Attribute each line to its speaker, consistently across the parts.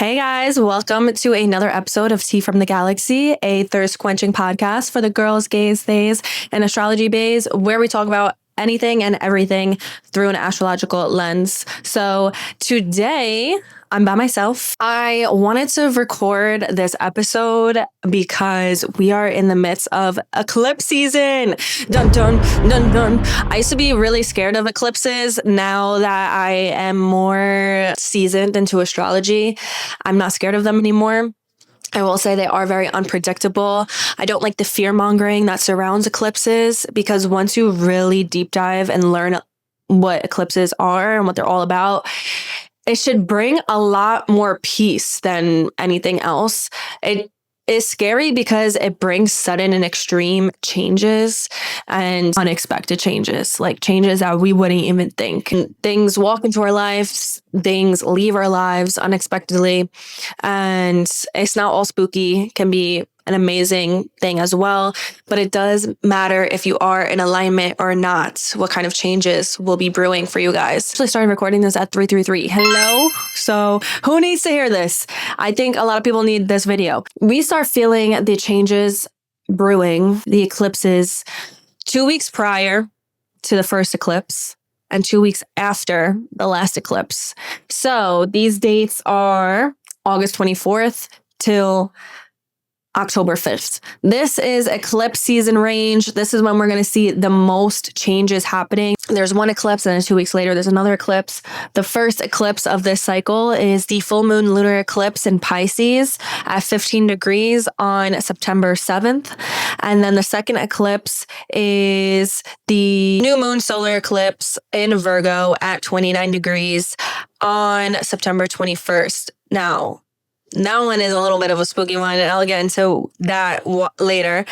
Speaker 1: Hey guys, welcome to another episode of Tea from the Galaxy, a thirst-quenching podcast for the girls, gays, theys, and astrology baes, where we talk about anything and everything through an astrological lens. So today, I'm by myself. I wanted to record this episode because we are in the midst of eclipse season. Dun, dun, dun, dun. I used to be really scared of eclipses. Now that I am more seasoned into astrology, I'm not scared of them anymore. I will say they are very unpredictable. I don't like the fear mongering that surrounds eclipses because once you really deep dive and learn what eclipses are and what they're all about, it should bring a lot more peace than anything else. It is scary because it brings sudden and extreme changes and unexpected changes, like changes that we wouldn't even think. Things walk into our lives, things leave our lives unexpectedly, and it's not all spooky. It can be an amazing thing as well, but it does matter if you are in alignment or not, what kind of changes will be brewing for you guys. I actually started recording this at 333. Hello? So who needs to hear this? I think a lot of people need this video. We start feeling the changes brewing, the eclipses 2 weeks prior to the first eclipse and 2 weeks after the last eclipse. So these dates are August 24th till October 5th. This is eclipse season range. This is when we're going to see the most changes happening. There's one eclipse and then 2 weeks later, there's another eclipse. The first eclipse of this cycle is the full moon lunar eclipse in Pisces at 15 degrees on September 7th. And then the second eclipse is the new moon solar eclipse in Virgo at 29 degrees on September 21st. Now, that one is a little bit of a spooky one, and I'll get into that later.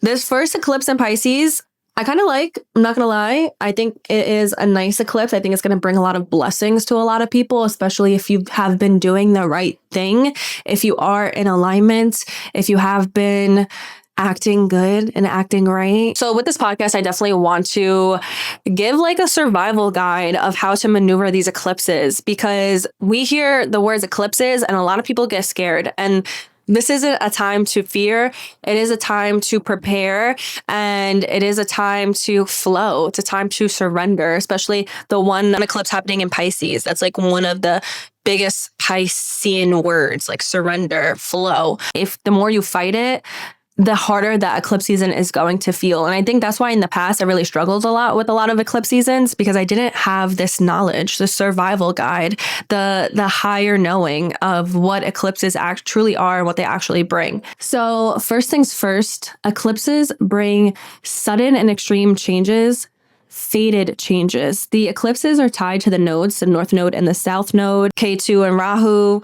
Speaker 1: This first eclipse in Pisces, I kind of like, I'm not going to lie. I think it is a nice eclipse. I think it's going to bring a lot of blessings to a lot of people, especially if you have been doing the right thing, if you are in alignment, if you have been acting good and acting right. So with this podcast, I definitely want to give like a survival guide of how to maneuver these eclipses, because we hear the words eclipses and a lot of people get scared. And this isn't a time to fear. It is a time to prepare, and it is a time to flow. It's a time to surrender, especially the one eclipse happening in Pisces. That's like one of the biggest Piscean words, like surrender, flow. If the more you fight it, the harder that eclipse season is going to feel. And I think that's why in the past I really struggled a lot with a lot of eclipse seasons, because I didn't have this knowledge, the survival guide, the higher knowing of what eclipses truly are and what they actually bring. So first things first, eclipses bring sudden and extreme changes, fated changes. The eclipses are tied to the nodes, the North Node and the South Node, Ketu and Rahu.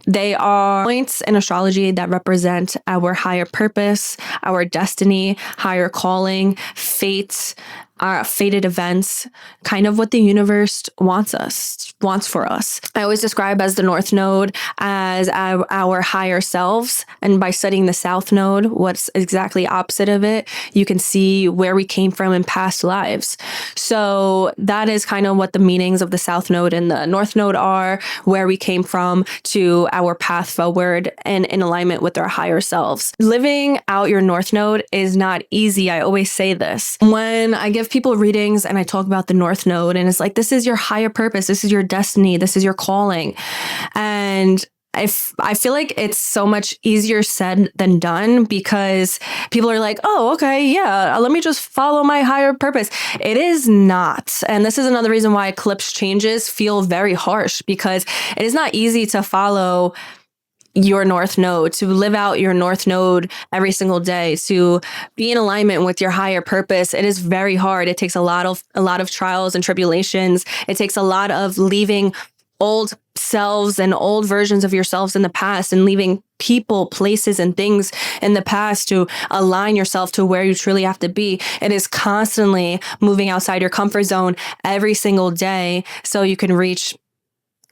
Speaker 1: They are points in astrology that represent our higher purpose, our destiny, higher calling, fate, our fated events, kind of what the universe wants for us. I always describe as the North Node as our higher selves. And by studying the South Node, what's exactly opposite of it, you can see where we came from in past lives. So that is kind of what the meanings of the South Node and the North Node are, where we came from to our path forward and in alignment with our higher selves. Living out your North Node is not easy. I always say this. When I give people readings and I talk about the North Node, and it's like, this is your higher purpose, this is your destiny, this is your calling. And I feel like it's so much easier said than done, because people are like, oh, okay, yeah, let me just follow my higher purpose. It is not. And this is another reason why eclipse changes feel very harsh, because it is not easy to follow your North Node, to live out your North Node every single day, to be in alignment with your higher purpose. It is very hard. It takes a lot of trials and tribulations. It takes a lot of leaving old selves and old versions of yourselves in the past, and leaving people, places, and things in the past to align yourself to where you truly have to be. It is constantly moving outside your comfort zone every single day so you can reach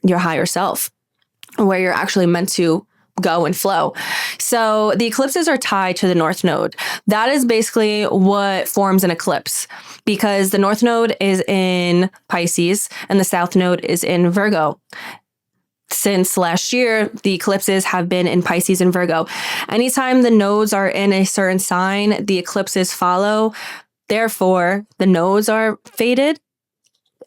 Speaker 1: your higher self, where you're actually meant to go and flow. So the eclipses are tied to the North Node. That is basically what forms an eclipse, because the North Node is in Pisces and the South Node is in Virgo. since last year, the eclipses have been in Pisces and Virgo. Anytime the nodes are in a certain sign, the eclipses follow. Therefore, the nodes are fated,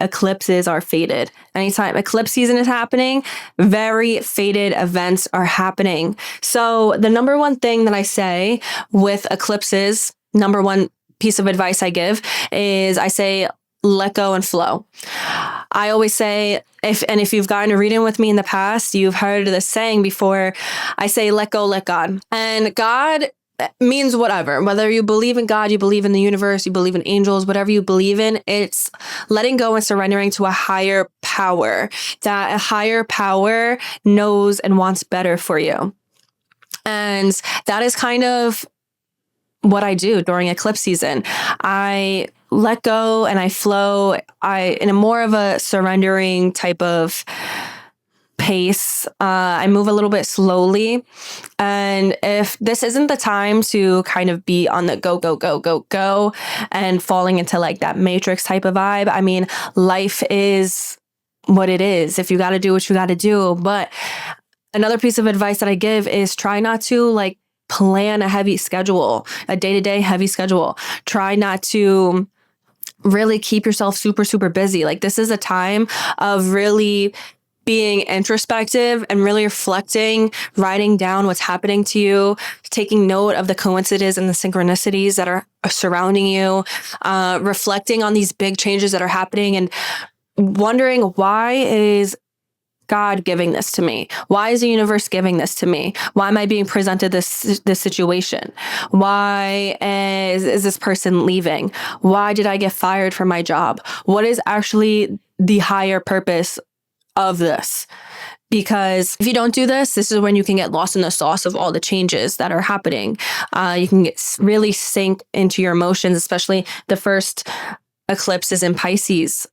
Speaker 1: eclipses are fated. Anytime eclipse season is happening, very fated events are happening. So the number one thing that I say with eclipses, number one piece of advice I give is I say, let go and flow. I always say, if you've gotten a reading with me in the past, you've heard this saying before. I say, let go, let God. And God means whatever. Whether you believe in God, you believe in the universe, you believe in angels, whatever you believe in, it's letting go and surrendering to a higher power. That a higher power knows and wants better for you. And that is kind of what I do during eclipse season. I let go and I flow. In a more of a surrendering type of pace. I move a little bit slowly. And if this isn't the time to kind of be on the go, and falling into like that Matrix type of vibe, I mean, life is what it is. If you got to do what you got to do. But another piece of advice that I give is try not to like plan a heavy schedule, a day-to-day heavy schedule. Try not to really keep yourself super, super busy. Like this is a time of really being introspective and really reflecting, writing down what's happening to you, taking note of the coincidences and the synchronicities that are surrounding you, reflecting on these big changes that are happening and wondering, why is God giving this to me? Why is the universe giving this to me? Why am I being presented this situation? Why is this person leaving? Why did I get fired from my job? What is actually the higher purpose of this? Because if you don't do this, this is when you can get lost in the sauce of all the changes that are happening. You can get really sink into your emotions, especially the first eclipse is in Pisces.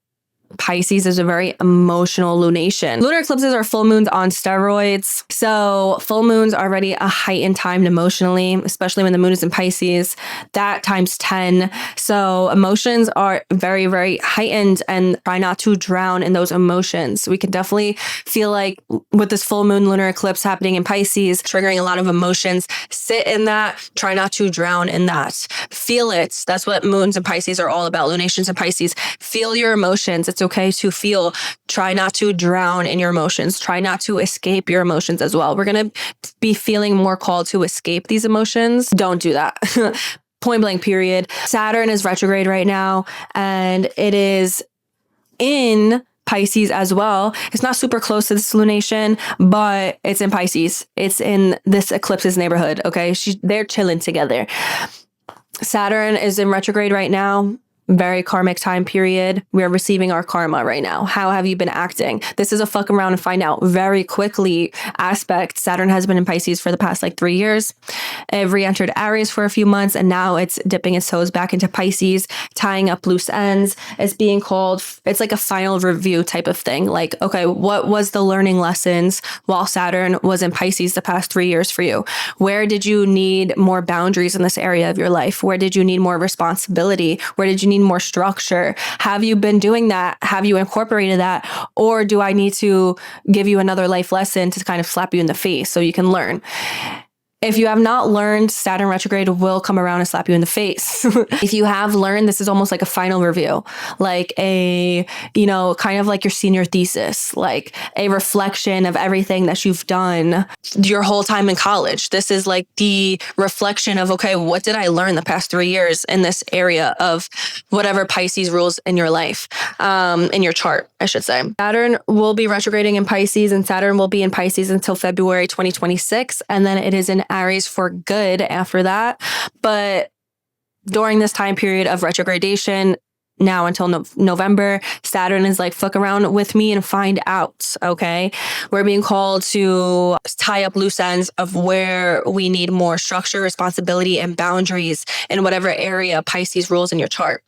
Speaker 1: Pisces is a very emotional lunation. Lunar eclipses are full moons on steroids. So full moons are already a heightened time emotionally, especially when the moon is in Pisces. That times 10. So emotions are very, very heightened, and try not to drown in those emotions. We can definitely feel like with this full moon lunar eclipse happening in Pisces, triggering a lot of emotions. Sit in that. Try not to drown in that. Feel it. That's what moons in Pisces are all about. Lunations in Pisces. Feel your emotions. It's okay to feel. Try not to drown in your emotions. Try not to escape your emotions as well. We're going to be feeling more called to escape these emotions. Don't do that. Point blank, period. Saturn is retrograde right now, and it is in Pisces as well. It's not super close to this lunation, but it's in Pisces. It's in this eclipse's neighborhood. Okay. They're chilling together. Saturn is in retrograde right now. Very karmic time period. We are receiving our karma right now. How have you been acting? This is a fuck around and find out very quickly aspect. Saturn has been in Pisces for the past 3 years. It re-entered Aries for a few months, and now it's dipping its toes back into Pisces, tying up loose ends. It's being called, it's like a final review type of thing. Like, okay, what was the learning lessons while Saturn was in Pisces the past 3 years for you? Where did you need more boundaries in this area of your life? Where did you need more responsibility? Where did you need more structure? Have you been doing that? Have you incorporated that? Or do I need to give you another life lesson to kind of slap you in the face so you can learn? If you have not learned, Saturn retrograde will come around and slap you in the face. If you have learned, this is almost like a final review, like kind of like your senior thesis, like a reflection of everything that you've done your whole time in college. This is like the reflection of, okay, what did I learn the past 3 years in this area of whatever Pisces rules in your life, in your chart, I should say. Saturn will be retrograding in Pisces, and Saturn will be in Pisces until February 2026. And then it is in Aries for good after that. But during this time period of retrogradation, now until November, Saturn is like, fuck around with me and find out, okay? We're being called to tie up loose ends of where we need more structure, responsibility, and boundaries in whatever area Pisces rules in your chart.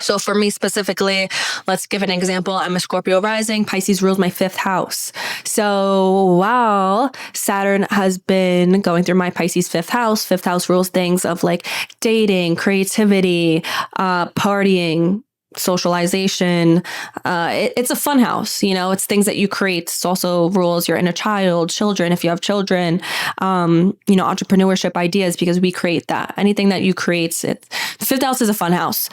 Speaker 1: So for me specifically, let's give an example. I'm a Scorpio rising. Pisces rules my 5th house. So while Saturn has been going through my Pisces 5th house rules things of like dating, creativity, partying, socialization. It's a fun house, it's things that you create. It's also rules your inner child, children, if you have children, entrepreneurship ideas, because we create that. Anything that you create, the fifth house is a fun house.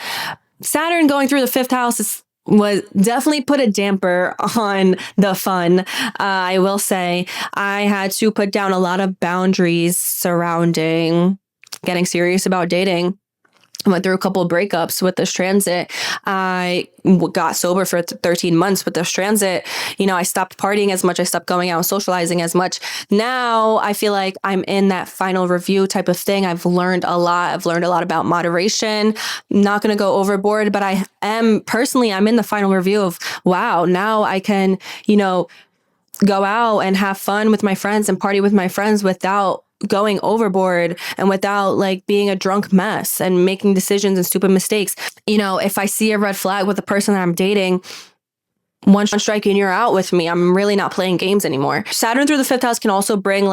Speaker 1: Saturn going through the fifth house was definitely put a damper on the fun. I will say I had to put down a lot of boundaries surrounding getting serious about dating. I went through a couple of breakups with this transit. I got sober for 13 months with this transit. I stopped partying as much. I stopped going out and socializing as much. Now I feel like I'm in that final review type of thing. I've learned a lot. I've learned a lot about moderation. I'm not going to go overboard, but I'm in the final review of, wow, now I can, go out and have fun with my friends and party with my friends without going overboard and without being a drunk mess and making decisions and stupid mistakes. If I see a red flag with the person that I'm dating, one strike and you're out with me. I'm really not playing games anymore. Saturn through the fifth house can also bring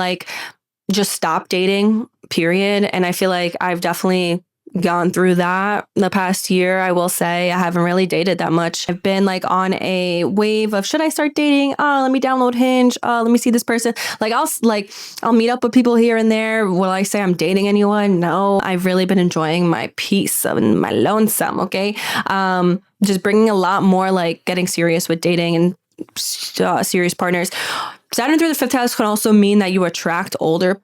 Speaker 1: just stop dating, period. And I feel like I've definitely gone through that the past year. I will say I haven't really dated that much. I've been on a wave of, should I start dating? Oh, let me download Hinge. Oh, let me see this person. I'll meet up with people here and there. Will I say I'm dating anyone? No, I've really been enjoying my peace and my lonesome. Okay. Just bringing a lot more getting serious with dating and serious partners. Saturn through the fifth house can also mean that you attract older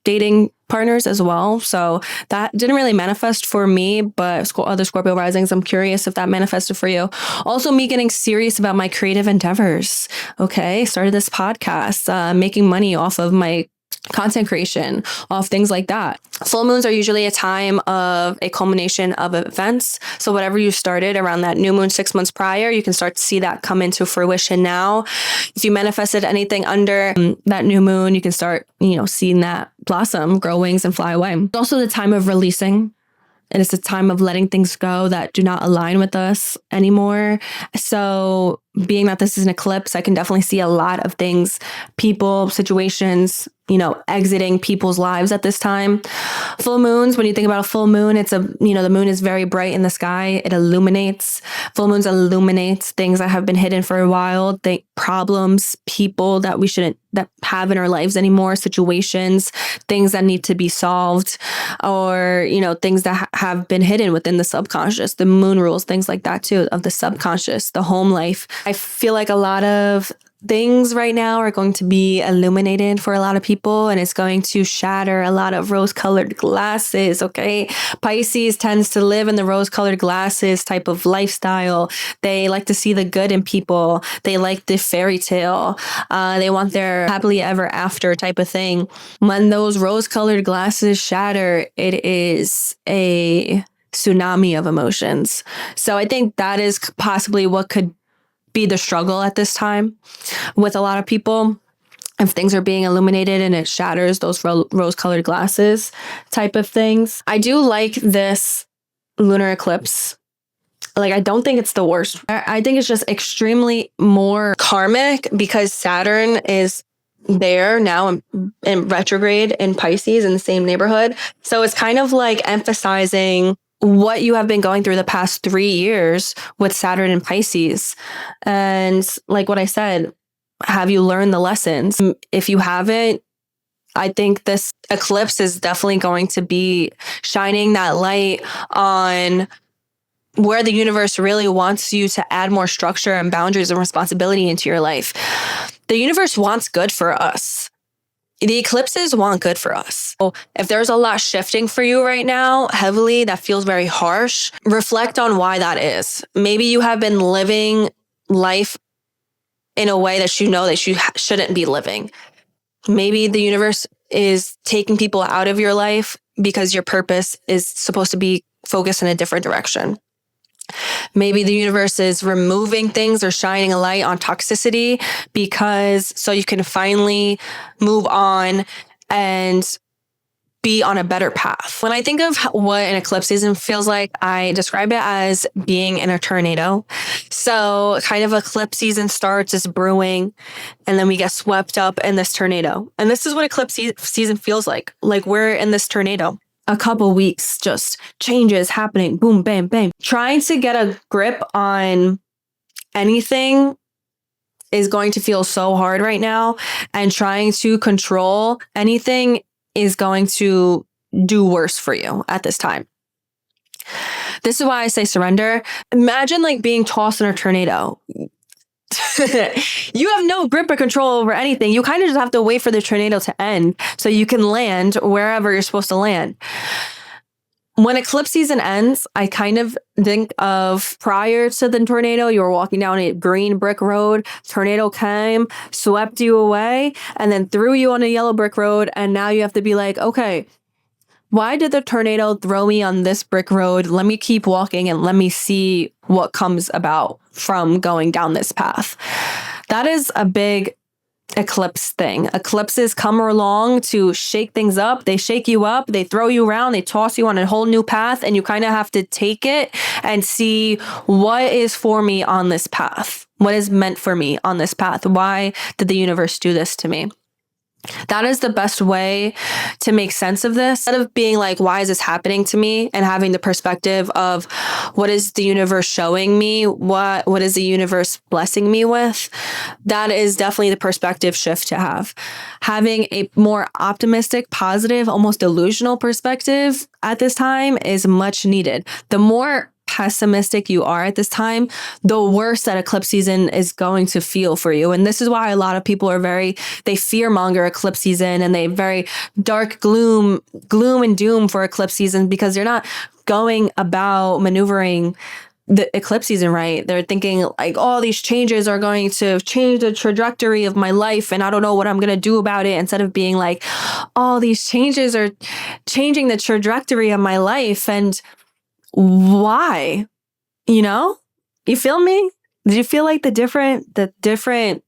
Speaker 1: dating partners as well. So that didn't really manifest for me, but other Scorpio risings, I'm curious if that manifested for you. Also, me getting serious about my creative endeavors. Okay. Started this podcast, making money off of my content creation, off things like that. Full moons are usually a time of a culmination of events. So whatever you started around that new moon 6 months prior, you can start to see that come into fruition now. If you manifested anything under that new moon, you can start, seeing that blossom, grow wings, and fly away. It's also the time of releasing. And it's a time of letting things go that do not align with us anymore. So being that this is an eclipse, I can definitely see a lot of things, people, situations, exiting people's lives at this time. Full moons, when you think about a full moon, it's the moon is very bright in the sky. It illuminates. Full moons illuminates things that have been hidden for a while, problems, people that we shouldn't have in our lives anymore, situations, things that need to be solved, or, things that have been hidden within the subconscious, the moon rules, things like that too, of the subconscious, the home life. I feel like a lot of things right now are going to be illuminated for a lot of people, and it's going to shatter a lot of rose-colored glasses, okay? Pisces tends to live in the rose-colored glasses type of lifestyle. They like to see the good in people. They like the fairy tale. They want their happily ever after type of thing. When those rose-colored glasses shatter, it is a tsunami of emotions. So I think that is possibly what could be the struggle at this time with a lot of people. If things are being illuminated and it shatters those rose-colored glasses type of things. I do like this lunar eclipse. I don't think it's the worst. I think it's just extremely more karmic because Saturn is there now in retrograde in Pisces in the same neighborhood. So it's kind of emphasizing what you have been going through the past 3 years with Saturn and Pisces. And what I said, have you learned the lessons? If you haven't, I think this eclipse is definitely going to be shining that light on where the universe really wants you to add more structure and boundaries and responsibility into your life. The universe wants good for us. The eclipses want good for us. So if there's a lot shifting for you right now, heavily, that feels very harsh, reflect on why that is. Maybe you have been living life in a way that that you shouldn't be living. Maybe the universe is taking people out of your life because your purpose is supposed to be focused in a different direction. Maybe the universe is removing things or shining a light on toxicity so you can finally move on and be on a better path. When I think of what an eclipse season feels like, I describe it as being in a tornado. So kind of eclipse season starts as brewing, and then we get swept up in this tornado. And this is what eclipse season feels like. We're in this tornado. a couple weeks, just changes happening, boom, bam, bam. Trying to get a grip on anything is going to feel so hard right now, and trying to control anything is going to do worse for you at this time. This is why I say surrender. Imagine like being tossed in a tornado. You have no grip or control over anything. You kind of just have to wait for the tornado to end so you can land wherever you're supposed to land. When eclipse season ends, I kind of think of prior to the tornado, you were walking down a green brick road, tornado came, swept you away, and then threw you on a yellow brick road. And now you have to be like, okay, why did the tornado throw me on this brick road? Let me keep walking and let me see what comes about from going down this path. That is a big eclipse thing. Eclipses come along to shake things up. They shake you up, they throw you around, they toss you on a whole new path, and you kind of have to take it and see what is for me on this path. What is meant for me on this path? Why did the universe do this to me? That is the best way to make sense of this. Instead of being like, why is this happening to me? And having the perspective of what is the universe showing me? What is the universe blessing me with? That is definitely the perspective shift to have. Having a more optimistic, positive, almost delusional perspective at this time is much needed. The more pessimistic you are at this time, the worse that eclipse season is going to feel for you. And this is why a lot of people are they fearmonger eclipse season, and they very dark gloom and doom for eclipse season, because they're not going about maneuvering the eclipse season right. They're thinking like, all these changes are going to change the trajectory of my life, and I don't know what I'm going to do about it, instead of being like, all these changes are changing the trajectory of my life, and why? You know? You feel me? Did you feel like the different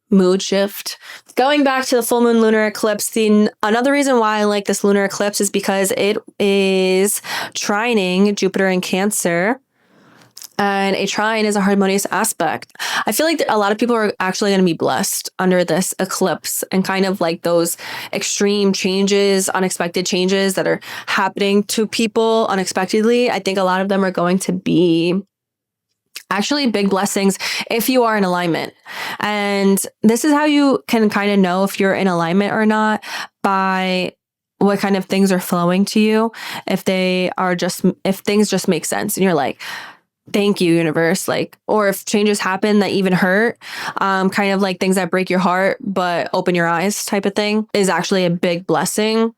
Speaker 1: mood shift? Going back to the full moon lunar eclipse, another reason why I like this lunar eclipse is because it is trining Jupiter in Cancer. And a trine is a harmonious aspect. I feel like a lot of people are actually going to be blessed under this eclipse, and kind of like those extreme changes, unexpected changes that are happening to people unexpectedly. I think a lot of them are going to be actually big blessings if you are in alignment. And this is how you can kind of know if you're in alignment or not, by what kind of things are flowing to you. If things just make sense and you're like, thank you, universe. Like, or if changes happen that even hurt, kind of like things that break your heart but open your eyes type of thing, is actually a big blessing.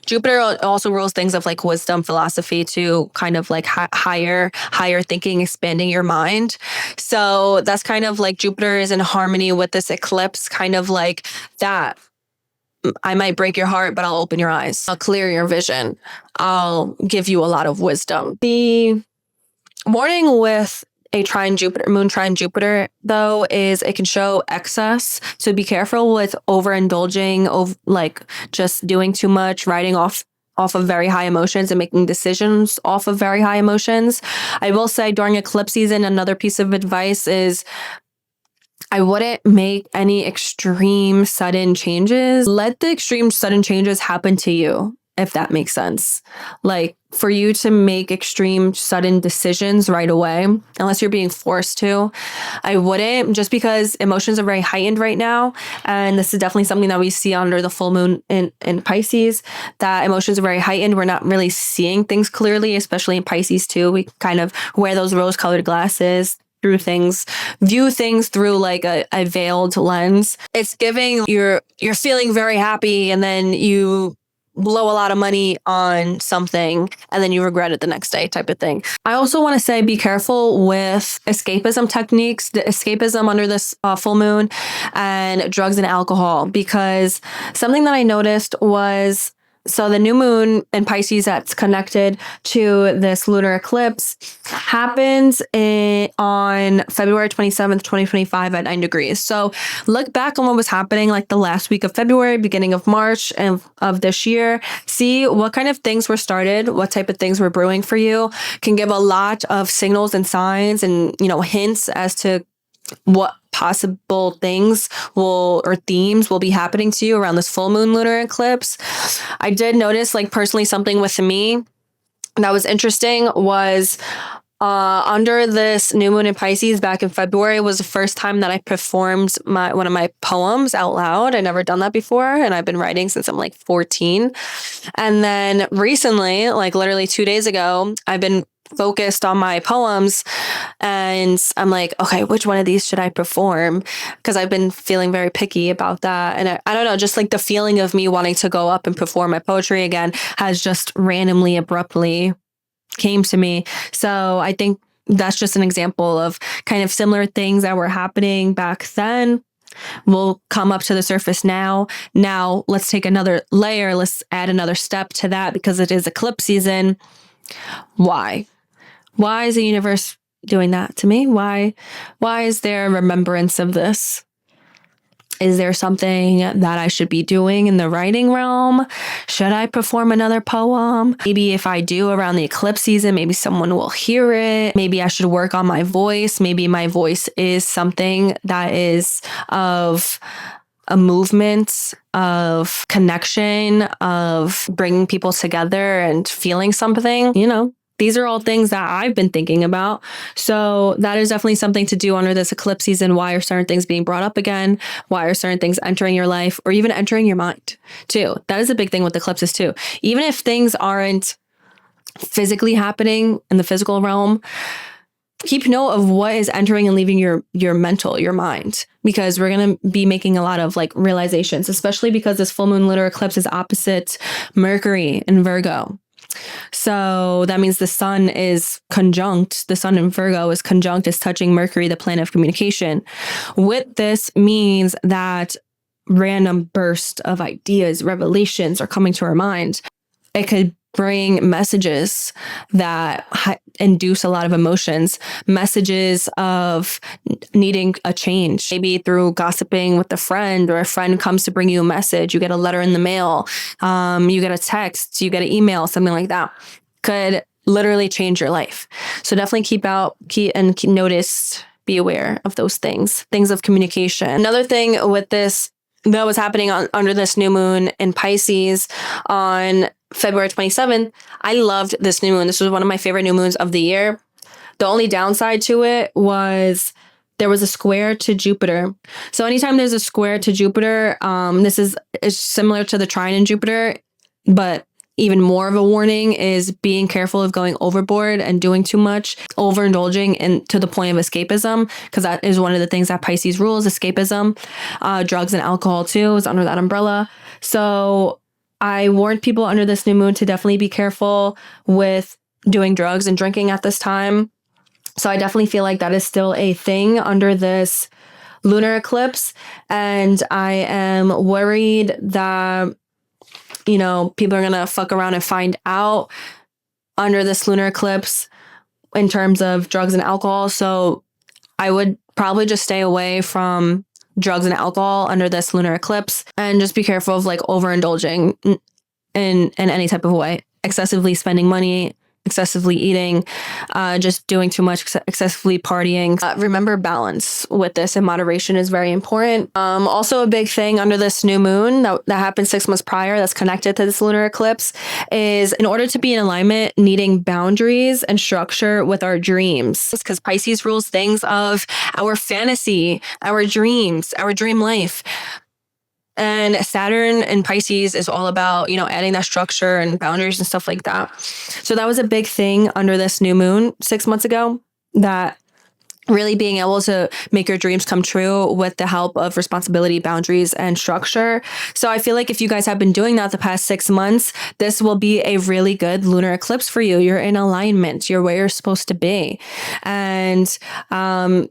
Speaker 1: Jupiter also rules things of like wisdom, philosophy, to kind of like higher thinking, expanding your mind. So that's kind of like Jupiter is in harmony with this eclipse, kind of like that. I might break your heart, but I'll open your eyes. I'll clear your vision. I'll give you a lot of wisdom. The warning with a moon trine Jupiter, though, is it can show excess. So be careful with overindulging, like just doing too much, riding off of very high emotions and making decisions off of very high emotions. I will say during eclipse season, another piece of advice is I wouldn't make any extreme sudden changes. Let the extreme sudden changes happen to you, if that makes sense. Like, for you to make extreme sudden decisions right away, unless you're being forced to, I wouldn't, just because emotions are very heightened right now. And this is definitely something that we see under the full moon in Pisces, that emotions are very heightened. We're not really seeing things clearly, especially in Pisces too. We kind of wear those rose-colored glasses through things, view things through like a veiled lens. It's giving you're feeling very happy, and then you blow a lot of money on something and then you regret it the next day type of thing. I also want to say be careful with escapism techniques, the escapism under this full moon, and drugs and alcohol, because something that I noticed was, so the new moon in Pisces that's connected to this lunar eclipse happens on February 27th, 2025 at 9 degrees. So look back on what was happening like the last week of February, beginning of March of this year. See what kind of things were started, what type of things were brewing for you. Can give a lot of signals and signs and, hints as to what possible things or themes will be happening to you around this full moon lunar eclipse. I did notice, like, personally, something with me that was interesting was under this new moon in Pisces back in February was the first time that I performed one of my poems out loud. I never done that before, and I've been writing since I'm like 14. And then recently, like literally 2 days ago, I've been focused on my poems, and I'm like, okay, which one of these should I perform? Because I've been feeling very picky about that. And I don't know, just like the feeling of me wanting to go up and perform my poetry again has just randomly, abruptly came to me. So I think that's just an example of kind of similar things that were happening back then will come up to the surface now. Now let's take another layer. Let's add another step to that because it is eclipse season. Why? Why is the universe doing that to me? Why is there a remembrance of this? Is there something that I should be doing in the writing realm? Should I perform another poem? Maybe if I do around the eclipse season, maybe someone will hear it. Maybe I should work on my voice. Maybe my voice is something that is of a movement, of connection, of bringing people together and feeling something, These are all things that I've been thinking about. So that is definitely something to do under this eclipse season. Why are certain things being brought up again? Why are certain things entering your life or even entering your mind too? That is a big thing with eclipses too. Even if things aren't physically happening in the physical realm, keep note of what is entering and leaving your mental, your mind, because we're going to be making a lot of like realizations, especially because this full moon lunar eclipse is opposite Mercury in Virgo. So that means the sun in Virgo is conjunct, is touching Mercury, the planet of communication. What this means that random burst of ideas, revelations are coming to our mind. It could bring messages that induce a lot of emotions, messages of needing a change, maybe through gossiping with a friend, or a friend comes to bring you a message, you get a letter in the mail, you get a text, you get an email, something like that could literally change your life. So definitely notice, be aware of those things of communication. Another thing with this that was happening under this new moon in Pisces on February 27th, I loved this new moon. This was one of my favorite new moons of the year. The only downside to it was there was a square to Jupiter. So anytime there's a square to Jupiter, this is similar to the trine in Jupiter, but even more of a warning is being careful of going overboard and doing too much, overindulging and to the point of escapism, because that is one of the things that Pisces rules, escapism. Drugs and alcohol too is under that umbrella. So I warned people under this new moon to definitely be careful with doing drugs and drinking at this time. So I definitely feel like that is still a thing under this lunar eclipse. And I am worried that people are going to fuck around and find out under this lunar eclipse in terms of drugs and alcohol. So I would probably just stay away from drugs and alcohol under this lunar eclipse and just be careful of like overindulging in any type of way, excessively spending money, excessively eating, just doing too much, excessively partying. Remember, balance with this and moderation is very important. Also a big thing under this new moon that happened 6 months prior that's connected to this lunar eclipse is, in order to be in alignment, needing boundaries and structure with our dreams. Because Pisces rules things of our fantasy, our dreams, our dream life. And Saturn in Pisces is all about, adding that structure and boundaries and stuff like that. So that was a big thing under this new moon 6 months ago, that really being able to make your dreams come true with the help of responsibility, boundaries, and structure. So I feel like if you guys have been doing that the past 6 months, this will be a really good lunar eclipse for you. You're in alignment. You're where you're supposed to be. And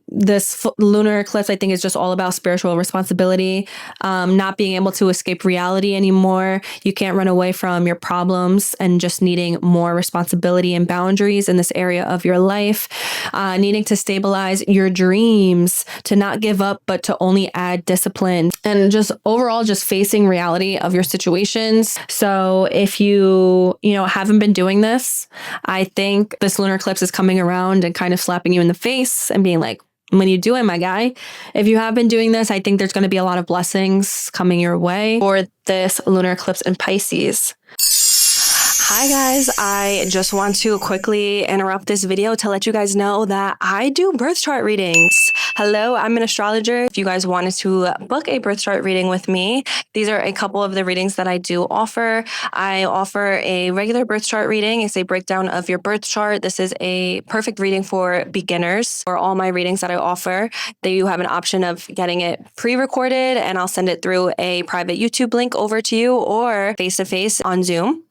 Speaker 1: this lunar eclipse, I think, is just all about spiritual responsibility, not being able to escape reality anymore. You can't run away from your problems, and just needing more responsibility and boundaries in this area of your life, needing to stabilize your dreams, to not give up, but to only add discipline, and just overall just facing reality of your situations. So if you haven't been doing this, I think this lunar eclipse is coming around and kind of slapping you in the face and being like, when you do it, my guy. If you have been doing this, I think there's going to be a lot of blessings coming your way for this lunar eclipse in Pisces. Hi guys, I just want to quickly interrupt this video to let you guys know that I do birth chart readings. Hello, I'm an astrologer. If you guys wanted to book a birth chart reading with me, these are a couple of the readings that I do offer. I offer a regular birth chart reading. It's a breakdown of your birth chart. This is a perfect reading for beginners. For all my readings that I offer, you have an option of getting it pre-recorded, and I'll send it through a private YouTube link over to you or face-to-face on Zoom.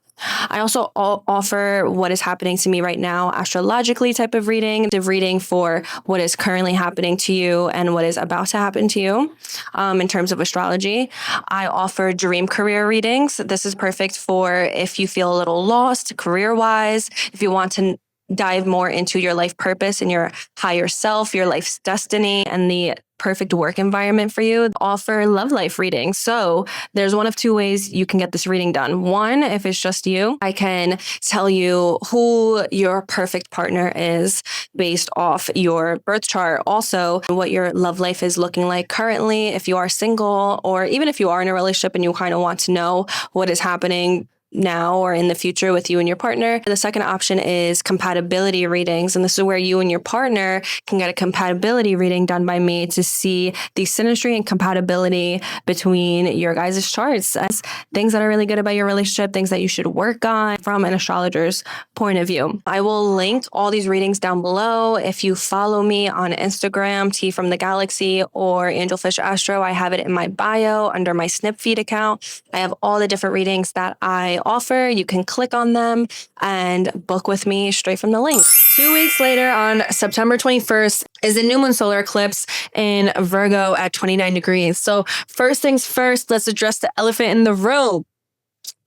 Speaker 1: I also offer what is happening to me right now, astrologically type of reading for what is currently happening to you and what is about to happen to you in terms of astrology. I offer dream career readings. This is perfect for if you feel a little lost career-wise, if you want to dive more into your life purpose and your higher self, your life's destiny, and the perfect work environment for you. Offer love life readings. So there's one of two ways you can get this reading done. One, if it's just you, I can tell you who your perfect partner is based off your birth chart. Also, what your love life is looking like currently, if you are single, or even if you are in a relationship and you kind of want to know what is happening now or in the future with you and your partner. The second option is compatibility readings. And this is where you and your partner can get a compatibility reading done by me to see the synastry and compatibility between your guys' charts as things that are really good about your relationship, things that you should work on from an astrologer's point of view. I will link all these readings down below. If you follow me on Instagram, T from the Galaxy or Angelfish Astro, I have it in my bio under my Snip Feed account. I have all the different readings that I offer. You can click on them and book with me straight from the link. 2 weeks later, on September 21st, is the new moon solar eclipse in Virgo at 29 degrees. So first things first, let's address the elephant in the room.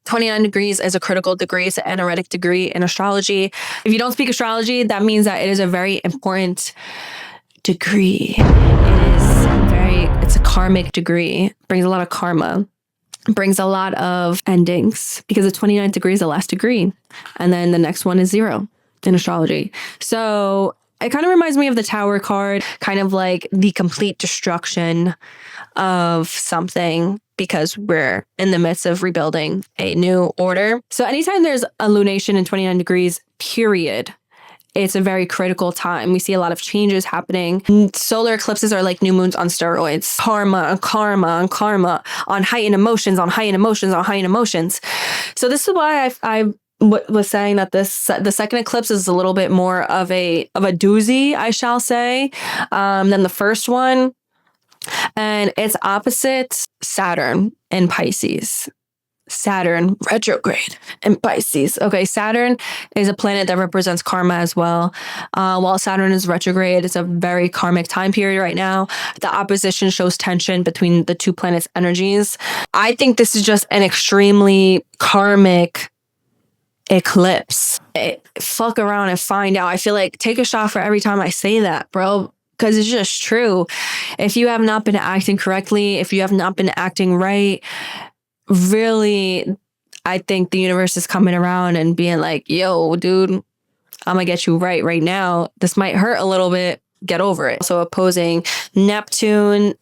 Speaker 1: 29 degrees is a critical degree. It's an energetic degree in astrology. If you don't speak astrology, that means that it is a very important degree. It's a karmic degree. Brings a lot of karma. Brings a lot of endings because the 29th degree is the last degree. And then the next one is 0 in astrology. So it kind of reminds me of the Tower card, kind of like the complete destruction of something because we're in the midst of rebuilding a new order. So anytime there's a lunation in 29 degrees, period, it's a very critical time. We see a lot of changes happening. Solar eclipses are like new moons on steroids. Karma, karma, karma, on heightened emotions, on heightened emotions, on heightened emotions. So this is why I was saying that the second eclipse is a little bit more of a doozy, I shall say, than the first one. And it's opposite Saturn in Pisces. Saturn retrograde in Pisces. Okay, Saturn is a planet that represents karma as well. While Saturn is retrograde, it's a very karmic time period right now. The opposition shows tension between the two planets' energies. I think this is just an extremely karmic eclipse. Fuck around and find out. I feel like take a shot for every time I say that, bro. Because it's just true. If you have not been acting correctly, if you have not been acting right, really, I think the universe is coming around and being like, yo, dude, I'm gonna get you right now. This might hurt a little bit. Get over it. So opposing Neptune,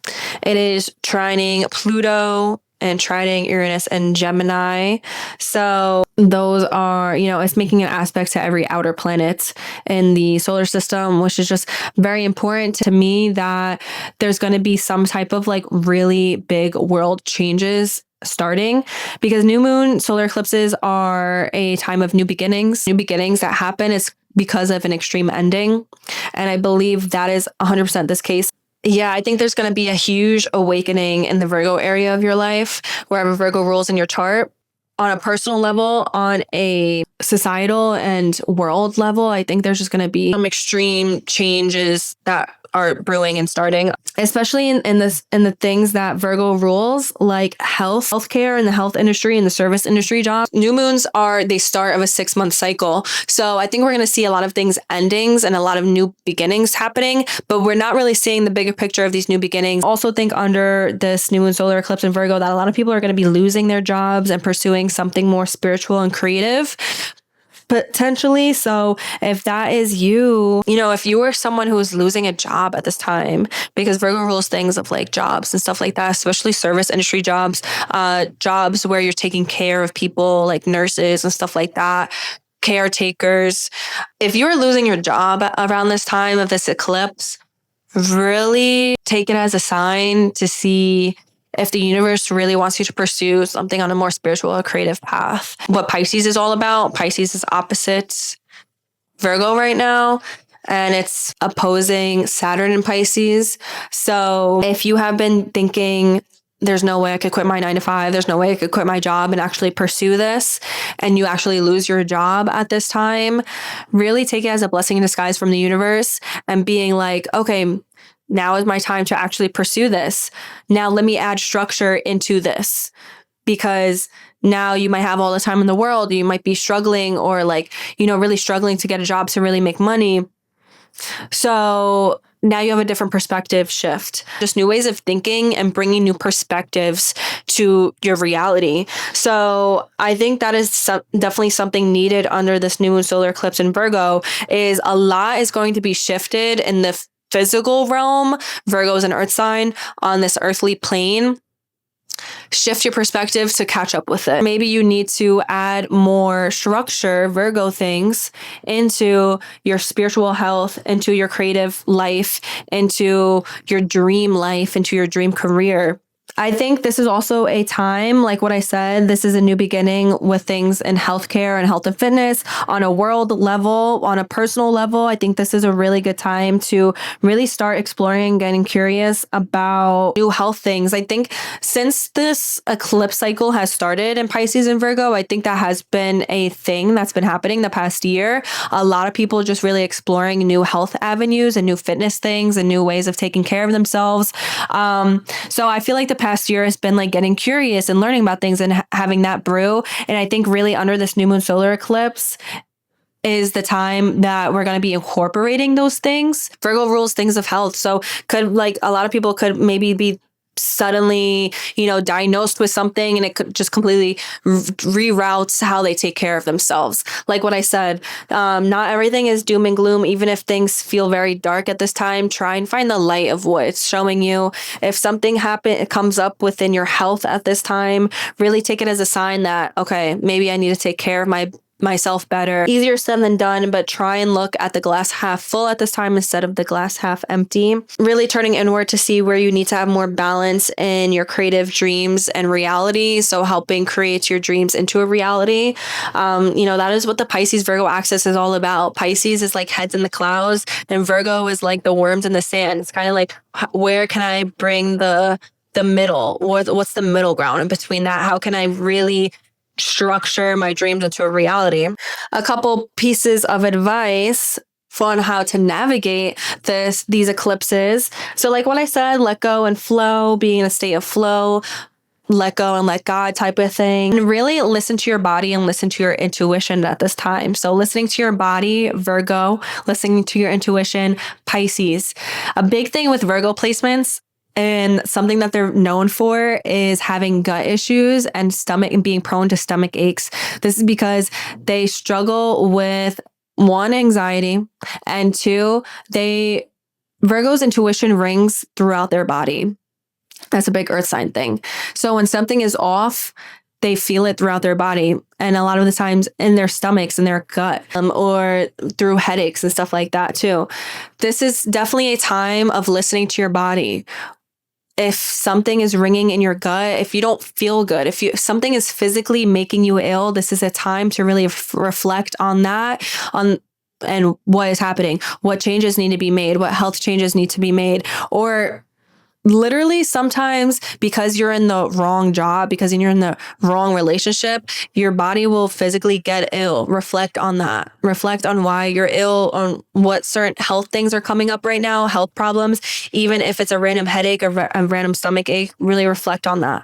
Speaker 1: it is trining Pluto and trining Uranus and Gemini. So those are, it's making an aspect to every outer planet in the solar system, which is just very important to me that there's going to be some type of like really big world changes starting, because new moon solar eclipses are a time of new beginnings that happen. It's because of an extreme ending. And I believe that is 100% this case. Yeah, I think there's going to be a huge awakening in the Virgo area of your life, wherever Virgo rules in your chart. On a personal level, on a societal and world level, I think there's just going to be some extreme changes that are brewing and starting, especially in the things that Virgo rules, like healthcare and the health industry and the service industry jobs. New moons are the start of a 6-month cycle. So I think we're going to see a lot of things endings and a lot of new beginnings happening, but we're not really seeing the bigger picture of these new beginnings. Also think under this new moon solar eclipse in Virgo that a lot of people are going to be losing their jobs and pursuing something more spiritual and creative. potentially. So if that is you, if you were someone who is losing a job at this time, because Virgo rules things of like jobs and stuff like that, especially service industry jobs, jobs where you're taking care of people like nurses and stuff like that, caretakers. If you're losing your job around this time of this eclipse, really take it as a sign to see if the universe really wants you to pursue something on a more spiritual or creative path. What Pisces is all about, Pisces is opposite Virgo right now, and it's opposing Saturn in Pisces. So if you have been thinking, there's no way I could quit my 9 to 5, there's no way I could quit my job and actually pursue this, and you actually lose your job at this time, really take it as a blessing in disguise from the universe and being like, okay, now is my time to actually pursue this. Now let me add structure into this, because now you might have all the time in the world. You might be struggling or really struggling to get a job to really make money. So now you have a different perspective shift, just new ways of thinking and bringing new perspectives to your reality. So I think that is definitely something needed under this new moon solar eclipse in Virgo. Is a lot is going to be shifted in the physical realm. Virgo is an earth sign on this earthly plane. Shift your perspective to catch up with it. Maybe you need to add more structure, Virgo things, into your spiritual health, into your creative life, into your dream life, into your dream career. I think this is also a time, like what I said, this is a new beginning with things in healthcare and health and fitness on a world level, on a personal level. I think this is a really good time to really start exploring, getting curious about new health things. I think since this eclipse cycle has started in Pisces and Virgo, I think that has been a thing that's been happening the past year. A lot of people just really exploring new health avenues and new fitness things and new ways of taking care of themselves. So I feel like the past year has been like getting curious and learning about things and having that brew. And I think really under this new moon solar eclipse is the time that we're going to be incorporating those things. Virgo rules things of health. So could a lot of people could maybe be suddenly, diagnosed with something, and it could just completely reroutes how they take care of themselves. Like what I said, not everything is doom and gloom. Even if things feel very dark at this time, try and find the light of what it's showing you. If something comes up within your health at this time, really take it as a sign that, okay, maybe I need to take care of myself better. Easier said than done, but try and look at the glass half full at this time instead of the glass half empty. Really turning inward to see where you need to have more balance in your creative dreams and reality. So helping create your dreams into a reality. That is what the Pisces Virgo axis is all about. Pisces is like heads in the clouds, and Virgo is like the worms in the sand. It's kind of like, where can I bring the middle? What's the middle ground in between that? How can I really structure my dreams into a reality? A couple pieces of advice on how to navigate these eclipses. So like what I said, let go and flow, being in a state of flow, let go and let God type of thing. And really listen to your body and listen to your intuition at this time. So listening to your body, Virgo, listening to your intuition, Pisces. A big thing with Virgo placements, and something that they're known for, is having gut issues and stomach and being prone to stomach aches. This is because they struggle with, one, anxiety, and two, Virgo's intuition rings throughout their body. That's a big earth sign thing. So when something is off, they feel it throughout their body, and a lot of the times in their stomachs, in their gut, or through headaches and stuff like that too. This is definitely a time of listening to your body. If something is ringing in your gut, if you don't feel good, if something is physically making you ill, this is a time to really reflect on that, and what is happening, what changes need to be made, what health changes need to be made, or literally sometimes because you're in the wrong job, because you're in the wrong relationship, your body will physically get ill. Reflect on that. Reflect on why you're ill, on what certain health things are coming up right now, health problems. Even if it's a random headache or a random stomach ache, really reflect on that.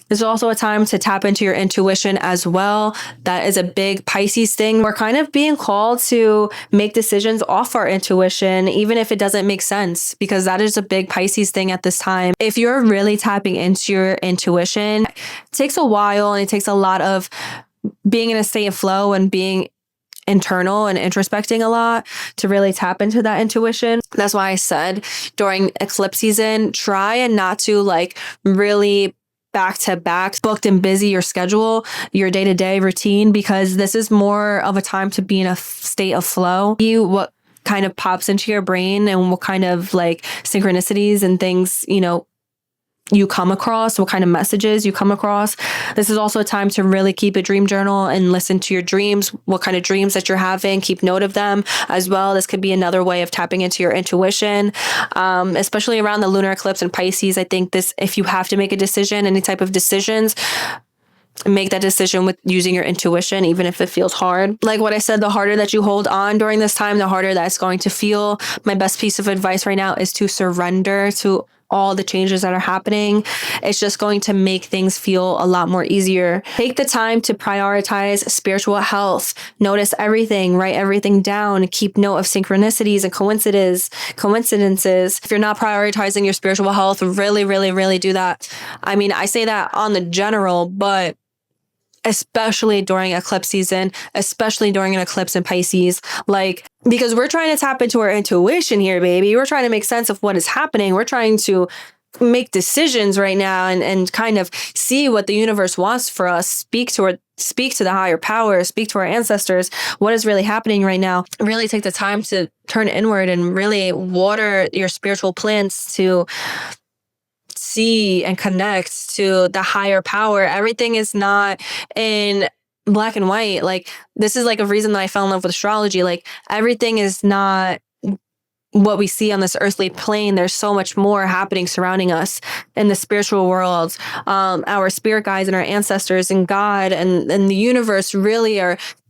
Speaker 1: This is also a time to tap into your intuition as well. That is a big Pisces thing. We're kind of being called to make decisions off our intuition, even if it doesn't make sense, because that is a big Pisces thing at this time. If you're really tapping into your intuition, it takes a while, and it takes a lot of being in a state of flow and being internal and introspecting a lot to really tap into that intuition. That's why I said during eclipse season, try and not to like really back to back, booked and busy your schedule, your day-to-day routine, because this is more of a time to be in a state of flow. What kind of pops into your brain and what kind of like synchronicities and things, you come across, what kind of messages you come across. This is also a time to really keep a dream journal and listen to your dreams, what kind of dreams that you're having, keep note of them as well. This could be another way of tapping into your intuition, especially around the lunar eclipse in Pisces. I think if you have to make a decision, any type of decisions, make that decision with using your intuition, even if it feels hard. Like what I said, the harder that you hold on during this time, the harder that's going to feel. My best piece of advice right now is to surrender to all the changes that are happening. It's just going to make things feel a lot more easier. Take the time to prioritize spiritual health. Notice everything, write everything down, keep note of synchronicities and coincidences. If you're not prioritizing your spiritual health, really, really, really do that. I mean, I say that on the general, but especially during eclipse season, especially during an eclipse in Pisces, because we're trying to tap into our intuition here, baby. We're trying to make sense of what is happening. We're trying to make decisions right now and kind of see what the universe wants for us, speak to the higher power, speak to our ancestors, what is really happening right now. Really take the time to turn inward and really water your spiritual plants to see and connect to the higher power. Everything is not in black and white. This is a reason that I fell in love with astrology. Everything is not what we see on this earthly plane. There's so much more happening surrounding us in the spiritual world. Our spirit guides and our ancestors and God and the universe really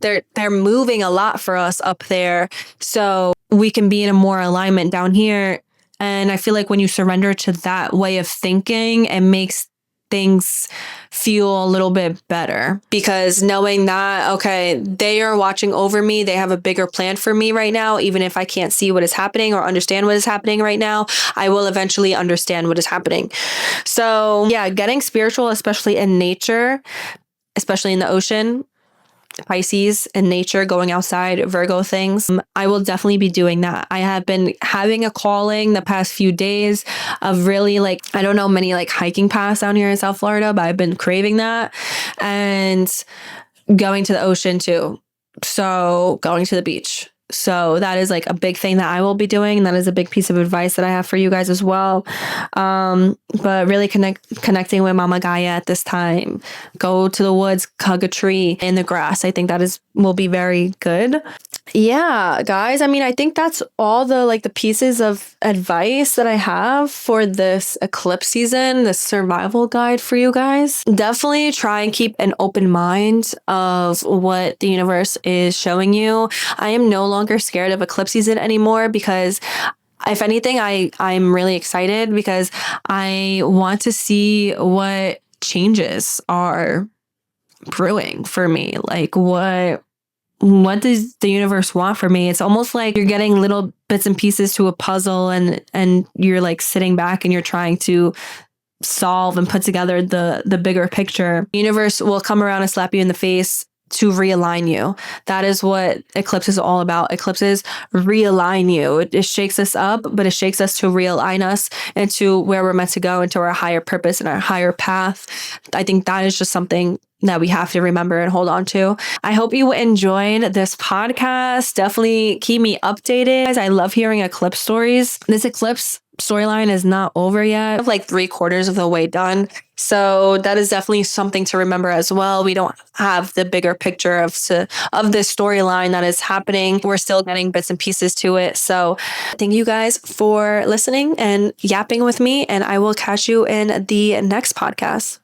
Speaker 1: they're moving a lot for us up there. So we can be in a more alignment down here. And I feel like when you surrender to that way of thinking, it makes things feel a little bit better, because knowing that, okay, they are watching over me. They have a bigger plan for me right now. Even if I can't see what is happening or understand what is happening right now, I will eventually understand what is happening. So yeah, getting spiritual, especially in nature, especially in the ocean, Pisces and nature, going outside, Virgo things. I will definitely be doing that. I have been having a calling the past few days of really I don't know, many hiking paths down here in South Florida, but I've been craving that, and going to the ocean too. So going to the beach. So that is a big thing that I will be doing. And that is a big piece of advice that I have for you guys as well. But really connecting with Mama Gaia at this time. Go to the woods, hug a tree in the grass. I think that will be very good. Yeah, guys. I mean, I think that's all the pieces of advice that I have for this eclipse season, this survival guide for you guys. Definitely try and keep an open mind of what the universe is showing you. I am no longer scared of eclipse season anymore, because if anything, I'm really excited because I want to see what changes are brewing for me. What does the universe want for me? It's almost like you're getting little bits and pieces to a puzzle, and you're sitting back and you're trying to solve and put together the bigger picture. The universe will come around and slap you in the face to realign you. That is what eclipse is all about. Eclipses realign you. It shakes us up, but it shakes us to realign us into where we're meant to go, into our higher purpose and our higher path. I think that is just something that we have to remember and hold on to. I hope you enjoyed this podcast. Definitely keep me updated. Guys, I love hearing eclipse stories. This eclipse storyline is not over yet. I'm 3/4 of the way done. So that is definitely something to remember as well. We don't have the bigger picture of this storyline that is happening. We're still getting bits and pieces to it. So thank you guys for listening and yapping with me, and I will catch you in the next podcast.